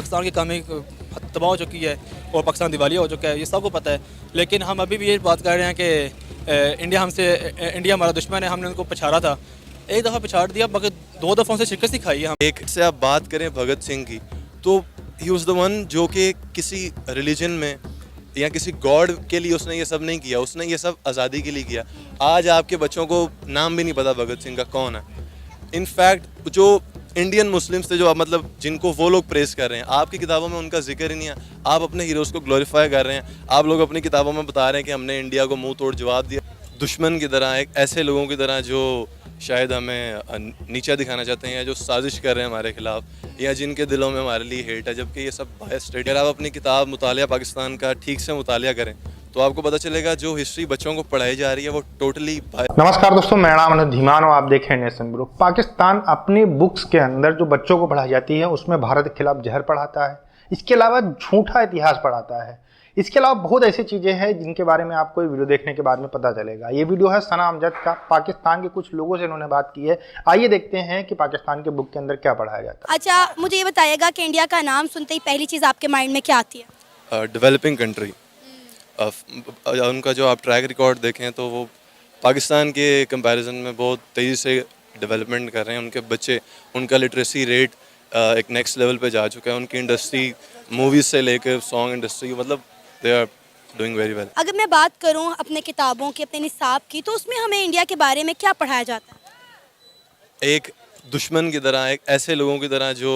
पाकिस्तान की कमी तबाह हो चुकी है और पाकिस्तान दिवालिया हो चुका है, ये सबको पता है। लेकिन हम अभी भी ये बात कर रहे हैं कि इंडिया हमारा दुश्मन है, हमने उनको पछाड़ा था, एक दफ़ा पछाड़ दिया, मगर दो दफ़ा उनसे शिकस्त ही खाई है हम। एक से आप बात करें भगत सिंह की, तो ही वाज द वन जो कि किसी रिलीजन में या किसी गॉड के लिए उसने ये सब नहीं किया, उसने ये सब आज़ादी के लिए किया। आज आपके बच्चों को नाम भी नहीं पता भगत सिंह का कौन है। इनफैक्ट जो इंडियन मुस्लिम्स थे, जो मतलब जिनको वो लोग प्रेस कर रहे हैं, आपकी किताबों में उनका जिक्र ही नहीं है। आप अपने हीरोज़ को ग्लोरीफाई कर रहे हैं। आप लोग अपनी किताबों में बता रहे हैं कि हमने इंडिया को मुंह तोड़ जवाब दिया, दुश्मन की तरह, एक ऐसे लोगों की तरह जो शायद हमें नीचा दिखाना चाहते हैं, या जो साजिश कर रहे हैं हमारे खिलाफ, या जिनके दिलों में हमारे लिए हेट है, जबकि ये सब बायस्ड है। अगर आप अपनी किताब मुतालिया पाकिस्तान का ठीक से मुतालिया करें तो आपको पता चलेगा जो हिस्ट्री बच्चों को पढ़ाई जा रही है वो टोटली। नमस्कार दोस्तों, मेरा नाम अनुज धीमान और आप देख रहे हैं नेशन ब्रो। पाकिस्तान अपनी बुक्स के अंदर जो बच्चों को पढ़ाई जाती है उसमें भारत के खिलाफ जहर पढ़ाता है, इसके अलावा झूठा इतिहास पढ़ाता है, इसके अलावा बहुत ऐसी चीजें हैं जिनके बारे में आपको ये वीडियो देखने के बाद में पता चलेगा। ये वीडियो है सना अमजद का, पाकिस्तान के कुछ लोगों से इन्होंने बात की है। आइए देखते हैं कि पाकिस्तान के बुक के अंदर क्या पढ़ाया जाता है। अच्छा, मुझे ये बताइएगा कि इंडिया का नाम सुनते ही पहली चीज़ आपके माइंड में क्या आती है? Developing country. उनका जो आप ट्रैक रिकॉर्ड देखें तो वो पाकिस्तान के कंपैरिजन में बहुत तेज़ी से डेवलपमेंट कर रहे हैं। उनके बच्चे, उनका लिटरेसी रेट एक नेक्स्ट लेवल पे जा चुका है। उनकी इंडस्ट्री, मूवीज़ से लेकर सॉन्ग इंडस्ट्री, मतलब they are doing very well. अगर मैं बात करूं अपने किताबों की, अपने निसाब की, तो उसमें हमें इंडिया के बारे में क्या पढ़ाया जाता है? एक दुश्मन की तरह, एक ऐसे लोगों की तरह जो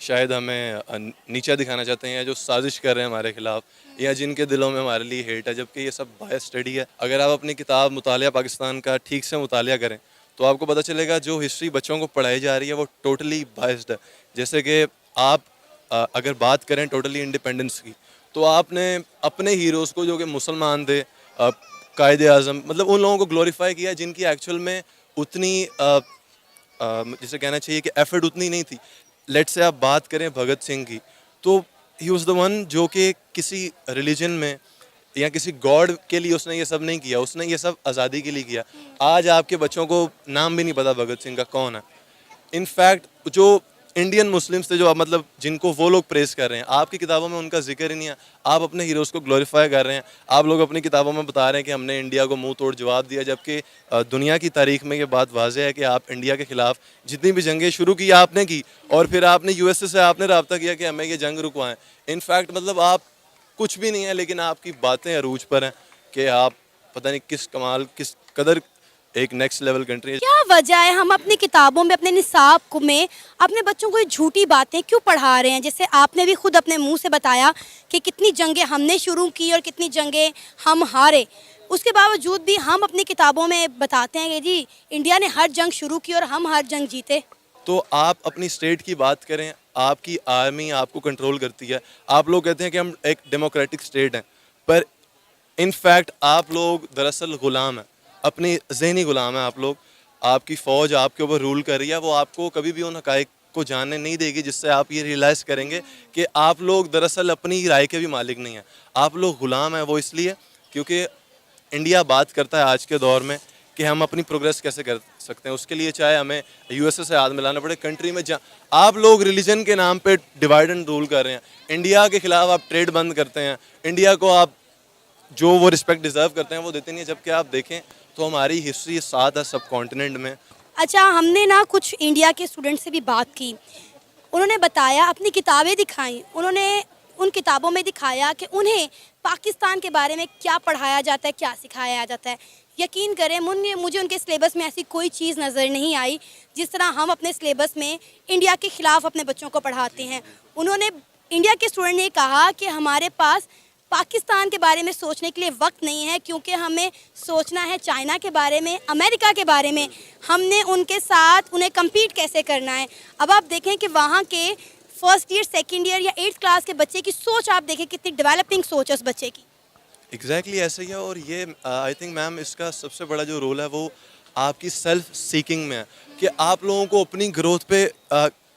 शायद हमें नीचा दिखाना चाहते हैं, या जो साजिश कर रहे हैं हमारे खिलाफ, या जिनके दिलों में हमारे लिए हेट है, जबकि ये सब बायस स्टडी है। अगर आप अपनी किताब मुतालिया पाकिस्तान का ठीक से मुतालिया करें तो आपको पता चलेगा जो हिस्ट्री बच्चों को पढ़ाई जा रही है वो टोटली बायस्ड है। जैसे कि आप अगर बात करें टोटली इंडिपेंडेंस की, तो आपने अपने हीरोज़ को, जो कि मुसलमान थे, कायदे आज़म, मतलब उन लोगों को ग्लोरीफाई किया जिनकी एक्चुअल में उतनी जिसे कहना चाहिए कि एफर्ट उतनी नहीं थी। लेट्स से आप बात करें भगत सिंह की, तो ही वाज द वन जो कि किसी रिलीजन में या किसी गॉड के लिए उसने ये सब नहीं किया, उसने ये सब आज़ादी के लिए किया। आज आपके बच्चों को नाम भी नहीं पता भगत सिंह का कौन है। इनफैक्ट जो इंडियन मुस्लिम्स थे, जो मतलब जिनको वो लोग प्रेस कर रहे हैं, आपकी किताबों में उनका जिक्र ही नहीं है। आप अपने हीरोज़ को ग्लोरीफाई कर रहे हैं। आप लोग अपनी किताबों में बता रहे हैं कि हमने इंडिया को मुंह तोड़ जवाब दिया, जबकि दुनिया की तारीख में ये बात वाज़ेह है कि आप इंडिया के ख़िलाफ़ जितनी भी जंगें शुरू की आपने की, और फिर आपने यूएसए से आपने रब्ता किया कि हमें ये जंग रुकवाएं। इनफैक्ट मतलब आप कुछ भी नहीं है, लेकिन आपकी बातें अरूज पर हैं कि आप पता नहीं किस कमाल, किस कदर एक नेक्स्ट लेवल कंट्री है। क्या वजह है हम अपनी किताबों में, अपने निसाब को में अपने बच्चों को ये झूठी बातें क्यों पढ़ा रहे हैं? जैसे आपने भी खुद अपने मुंह से बताया कि कितनी जंगें हमने शुरू की और कितनी जंगें हम हारे, उसके बावजूद भी हम अपनी किताबों में बताते हैं कि जी इंडिया ने हर जंग शुरू की और हम हर जंग जीते। तो आप अपनी स्टेट की बात करें, आपकी आर्मी आपको कंट्रोल करती है। आप लोग कहते हैं कि हम एक डेमोक्रेटिक स्टेट हैं, पर इनफैक्ट आप लोग दरअसल ग़ुलाम हैं, अपनी ज़हनी ग़ुलाम हैं आप लोग। आपकी फ़ौज आपके ऊपर रूल कर रही है, वो आपको कभी भी उन हक़ाइक़ को जानने नहीं देगी, जिससे आप ये रियलाइज़ करेंगे कि आप लोग दरअसल अपनी राय के भी मालिक नहीं हैं। आप लोग ग़ुलाम हैं, वो इसलिए क्योंकि इंडिया बात करता है आज के दौर में कि हम अपनी प्रोग्रेस कैसे कर सकते हैं। उसके लिए चाहे हमें यूएसए से हाथ मिलाना पड़े, कंट्री में जहाँ आप लोग रिलीजन के नाम पे डिवाइड एंड रूल कर रहे हैं। इंडिया के खिलाफ आप ट्रेड बंद करते हैं, इंडिया को आप जो वो रिस्पेक्ट डिज़र्व करते हैं वो देते नहीं है। जबकि आप देखें तो हमारी हिस्ट्री साथ है सब कॉन्टिनेंट में। अच्छा, हमने ना कुछ इंडिया के स्टूडेंट से भी बात की, उन्होंने बताया, अपनी किताबें दिखाई, उन्होंने उन किताबों में दिखाया कि उन्हें पाकिस्तान के बारे में क्या पढ़ाया जाता है, क्या सिखाया जाता है। यकीन करें मुझे उनके सिलेबस में ऐसी कोई चीज़ नज़र नहीं आई जिस तरह हम अपने सिलेबस में इंडिया के ख़िलाफ़ अपने बच्चों को पढ़ाते हैं। उन्होंने, इंडिया के स्टूडेंट ने कहा कि हमारे पास पाकिस्तान के बारे में सोचने के लिए वक्त नहीं है, क्योंकि हमें सोचना है चाइना के बारे में, अमेरिका के बारे में, हमने उनके साथ उन्हें कम्पीट कैसे करना है। अब आप देखें कि वहाँ के फर्स्ट ईयर, सेकेंड ईयर या 8th क्लास के बच्चे की सोच आप देखें, कितनी डेवलपिंग सोच है उस बच्चे की। एग्जैक्टली ऐसे ही है। और ये आई थिंक मैम इसका सबसे बड़ा जो रोल है वो आपकी सेल्फ सीकिंग में है, कि आप लोगों को अपनी ग्रोथ पे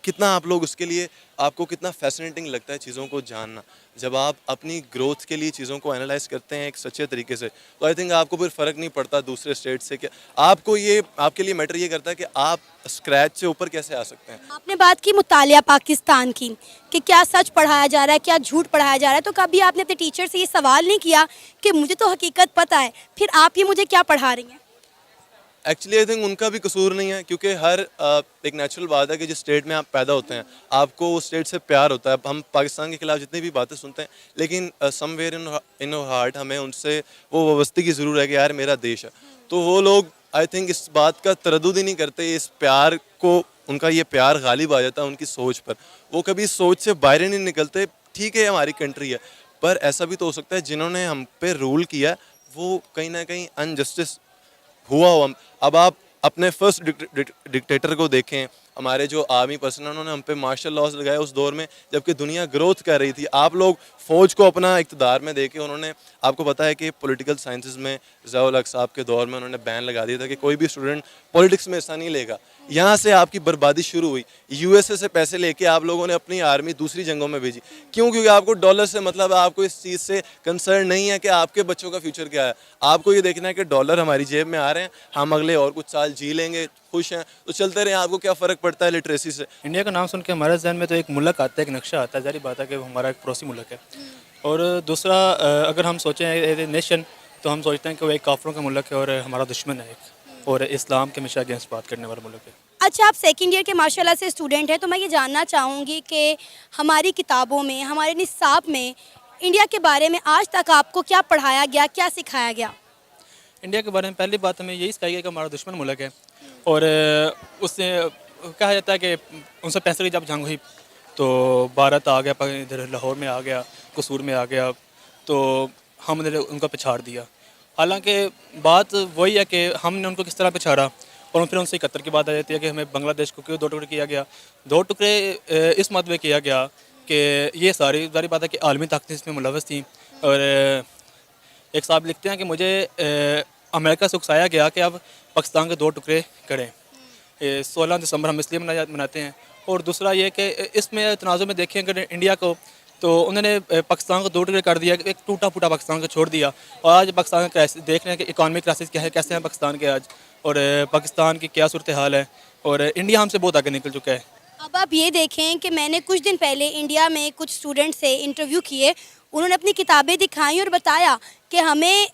कितना आप लोग उसके लिए, आपको कितना फैसिनेटिंग लगता है चीज़ों को जानना। जब आप अपनी ग्रोथ के लिए चीज़ों को एनालाइज करते हैं एक सच्चे तरीके से, तो आई थिंक आपको फिर फ़र्क नहीं पड़ता दूसरे स्टेट से, क्या आपको ये, आपके लिए मैटर ये करता है कि आप स्क्रैच से ऊपर कैसे आ सकते हैं। आपने बात की मुतालिया पाकिस्तान की कि क्या सच पढ़ाया जा रहा है, क्या झूठ पढ़ाया जा रहा है, तो कभी आपने अपने टीचर से ये सवाल नहीं किया कि मुझे तो हकीकत पता है, फिर आप ये मुझे क्या पढ़ा रही हैं? एक्चुअली आई थिंक उनका भी कसूर नहीं है, क्योंकि हर एक नेचुरल बात है कि जिस स्टेट में आप पैदा होते हैं आपको उस स्टेट से प्यार होता है। हम पाकिस्तान के खिलाफ जितनी भी बातें सुनते हैं, लेकिन समवेयर इन हार्ट हमें उनसे वो वाबस्ती की ज़रूर है कि यार मेरा देश है। तो वो लोग आई थिंक इस बात का तरद्दुद ही नहीं करते, इस प्यार को, उनका ये प्यार गालिब आ जाता है उनकी सोच पर। वो कभी सोच से बाहर नहीं निकलते। ठीक है हमारी कंट्री है, पर ऐसा भी तो हो सकता है जिन्होंने हम पे रूल किया वो कहीं ना कहीं अनजस्टिस हुआ हो। अब आप अपने फर्स्ट डिक्टेटर को देखें, हमारे जो आर्मी पर्सन हैं उन्होंने हम पे मार्शल लॉज लगाए उस दौर में जबकि दुनिया ग्रोथ कर रही थी। आप लोग फ़ौज को अपना इक़्तिदार में देके उन्होंने, आपको पता है कि पॉलिटिकल साइंसेस में ज़ियाउल हक साहब के दौर में उन्होंने बैन लगा दिया था कि कोई भी स्टूडेंट पॉलिटिक्स में हिस्सा नहीं लेगा। यहाँ से आपकी बर्बादी शुरू हुई। यूएसए से पैसे लेके आप लोगों ने अपनी आर्मी दूसरी जंगों में भेजी। क्यों? क्योंकि आपको डॉलर से मतलब है, आपको इस चीज़ से कंसर्न नहीं है कि आपके बच्चों का फ्यूचर क्या है। आपको ये देखना है कि डॉलर हमारी जेब में आ रहे हैं, हम अगले और कुछ साल जी लेंगे, खुश हैं, तो चलते रहे। आपको क्या फ़र्क पड़ता है लिटरेसी से? इंडिया का नाम सुन के हमारे जहन में तो एक मुल्क आता है, एक नक्शा आता है, जारी बात है कि वो हमारा एक पड़ोसी मुल्क है। और दूसरा अगर हम सोचें एज ए नेशन, तो हम सोचते हैं कि वो एक काफरों का मुल्क है और हमारा दुश्मन है एक, और इस्लाम के हमेशा अगेंस्ट बात करने वाला मुल्क है। अच्छा, आप सेकंड ईयर के माशाल्लाह से स्टूडेंट हैं, तो मैं ये जानना चाहूँगी कि हमारी किताबों में, हमारे निसाब में इंडिया के बारे में आज तक आपको क्या पढ़ाया गया, क्या सिखाया गया? इंडिया के बारे में पहली बात हमें यही सिखाई गई कि हमारा दुश्मन मुल्क है, और उससे कहा जाता है कि 1965 की जब जंग हुई तो भारत आ गया, इधर लाहौर में आ गया, कसूर में आ गया, तो हमने उनको पछाड़ दिया। हालांकि बात वही है कि हमने उनको किस तरह पछाड़ा, और फिर उनसे 71 की बात आ जाती है कि हमें बांग्लादेश को क्यों 2 टुकड़े किया गया। 2 टुकड़े इस मत में किया गया कि ये सारी बात है कि आलमी ताकतें इसमें मुलव्वस थी। और एक साहब लिखते हैं कि मुझे अमेरिका से उकसाया गया कि अब पाकिस्तान के 2 टुकड़े करें। 16 दिसंबर हम इसलिए मनाते हैं। और दूसरा ये कि इसमें तनाज़ुर में देखें अगर इंडिया को, तो उन्होंने पाकिस्तान को 2 टुकड़े कर दिया, एक टूटा फूटा पाकिस्तान को छोड़ दिया। और आज पाकिस्तान का क्राइसिस देख रहे हैं कि इकॉनमिक क्राइसिस क्या है, कैसे हैं पाकिस्तान के आज, और पाकिस्तान की क्या सूरत हाल है, और इंडिया हमसे बहुत आगे निकल चुका है। अब आप ये देखें कि मैंने कुछ दिन पहले इंडिया में कुछ स्टूडेंट से इंटरव्यू किए, उन्होंने अपनी किताबें दिखाई और बताया कि हमें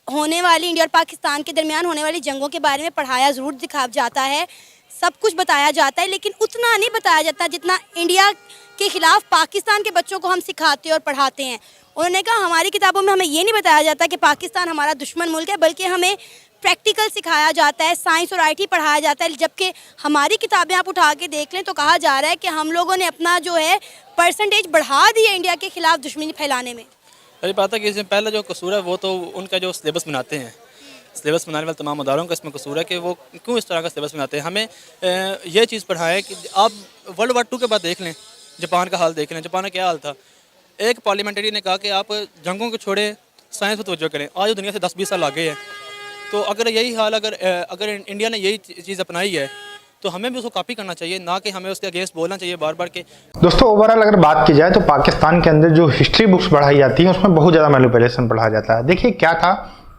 होने वाली इंडिया और पाकिस्तान के दरमियान होने वाली जंगों के बारे में पढ़ाया ज़रूर दिखा जाता है, सब कुछ बताया जाता है, लेकिन उतना नहीं बताया जाता जितना इंडिया के ख़िलाफ़ पाकिस्तान के बच्चों को हम सिखाते और पढ़ाते हैं। उन्होंने कहा हमारी किताबों में हमें ये नहीं बताया जाता कि पाकिस्तान हमारा दुश्मन मुल्क है, बल्कि हमें प्रैक्टिकल सिखाया जाता है, साइंस और आईटी पढ़ाया जाता है। जबकि हमारी किताबें आप उठा के देख लें तो कहा जा रहा है कि हम लोगों ने अपना जो है परसेंटेज बढ़ा दी है इंडिया के ख़िलाफ़ दुश्मनी फैलाने में। सही बात है कि इसमें पहला जो कसूर है वो तो उनका जो सिलेबस बनाते हैं, सिलेबस बनाने वाले तमाम अदारों का इसमें कसूर है कि वो क्यों इस तरह का सिलेबस बनाते हैं। हमें ये चीज़ पढ़ाएं कि आप वर्ल्ड वार 2 के बाद देख लें, जापान का हाल देख लें, जापान का क्या हाल था। एक पार्लियामेंट्री ने कहा कि आप जंगों को छोड़ें, साइंस पर तवज्जो करें। आज दुनिया से 10-20 साल आगे है, तो अगर यही हाल अगर इंडिया ने यही चीज़ अपनाई है तो हमें भी उसको कॉपी करना चाहिए, ना कि हमें उसके अगेंस्ट बोलना चाहिए बार बार के। दोस्तों ओवरऑल अगर बात की जाए तो पाकिस्तान के अंदर जो हिस्ट्री बुक्स पढ़ाई जाती हैं उसमें बहुत ज़्यादा मैनिपुलेशन पढ़ाया जाता है। देखिए क्या था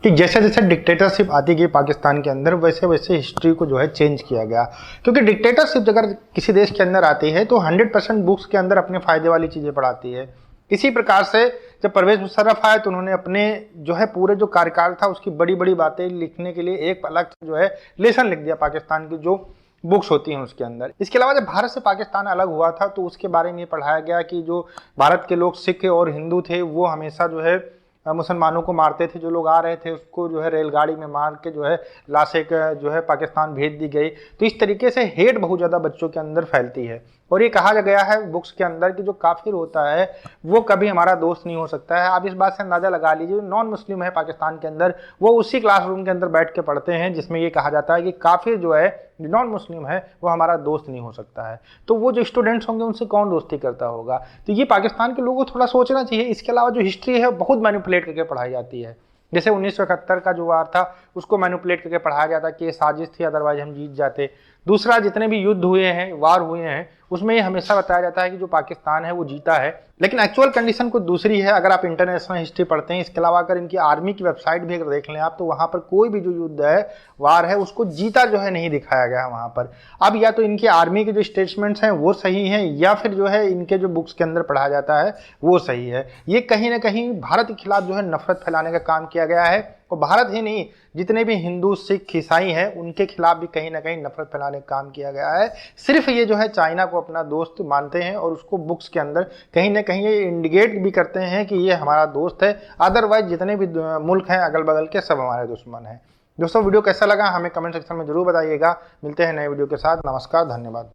कि जैसे जैसे डिक्टेटरशिप आती गई पाकिस्तान के अंदर, वैसे वैसे हिस्ट्री को जो है चेंज किया गया। क्योंकि डिक्टेटरशिप अगर किसी देश के अंदर आती है तो 100% बुक्स के अंदर अपने फ़ायदे वाली चीज़ें पढ़ाती है। इसी प्रकार से जब परवेज़ मुशर्रफ आए तो उन्होंने अपने जो है पूरे जो कार्यकाल था उसकी बड़ी बड़ी बातें लिखने के लिए एक अलग जो है लेसन लिख दिया पाकिस्तान की जो बुक्स होती हैं उसके अंदर। इसके अलावा जब भारत से पाकिस्तान अलग हुआ था तो उसके बारे में ये पढ़ाया गया कि जो भारत के लोग सिख और हिंदू थे वो हमेशा जो है मुसलमानों को मारते थे। जो लोग आ रहे थे उसको जो है रेलगाड़ी में मार के जो है लाशें जो है पाकिस्तान भेज दी गई। तो इस तरीके से हेट बहुत ज़्यादा बच्चों के अंदर फैलती है। और ये कहा गया है बुक्स के अंदर कि जो काफिर होता है वो कभी हमारा दोस्त नहीं हो सकता है। आप इस बात से अंदाजा लगा लीजिए, नॉन मुस्लिम है पाकिस्तान के अंदर वो उसी क्लासरूम के अंदर बैठ के पढ़ते हैं जिसमें ये कहा जाता है कि काफिर जो है नॉन मुस्लिम है वो हमारा दोस्त नहीं हो सकता है। तो वो जो स्टूडेंट्स होंगे उनसे कौन दोस्ती करता होगा। तो ये पाकिस्तान के लोगों को थोड़ा सोचना चाहिए। इसके अलावा जो हिस्ट्री है बहुत मैनिपुलेट करके पढ़ाई जाती है। जैसे 1971 का जो वार था उसको मैनिपुलेट करके पढ़ाया जाता कि ये साजिश थी, अदरवाइज हम जीत जाते। दूसरा, जितने भी युद्ध हुए हैं, वार हुए हैं, उसमें ये हमेशा बताया जाता है कि जो पाकिस्तान है वो जीता है, लेकिन एक्चुअल कंडीशन कुछ दूसरी है। अगर आप इंटरनेशनल हिस्ट्री पढ़ते हैं, इसके अलावा अगर इनकी आर्मी की वेबसाइट भी अगर देख लें आप, तो वहाँ पर कोई भी जो युद्ध है, वार है, उसको जीता जो है नहीं दिखाया गया है वहाँ पर। अब या तो इनकी आर्मी के जो स्टेटमेंट्स हैं वो सही हैं, या फिर जो है इनके जो बुक्स के अंदर पढ़ाया जाता है वो सही है। ये कहीं ना कहीं भारत के खिलाफ जो है नफरत फैलाने का काम किया गया है, और भारत ही नहीं, जितने भी हिंदू, सिख, ईसाई हैं, उनके खिलाफ भी कहीं ना कहीं नफरत फैलाने का काम किया गया है। सिर्फ ये जो है चाइना को अपना दोस्त मानते हैं और उसको बुक्स के अंदर कहीं ना कहीं ये इंडिकेट भी करते हैं कि ये हमारा दोस्त है। अदरवाइज जितने भी मुल्क हैं अगल बगल के, सब हमारे दुश्मन हैं। दोस्तों, वीडियो कैसा लगा हमें कमेंट सेक्शन में जरूर बताइएगा। मिलते हैं नए वीडियो के साथ। नमस्कार, धन्यवाद।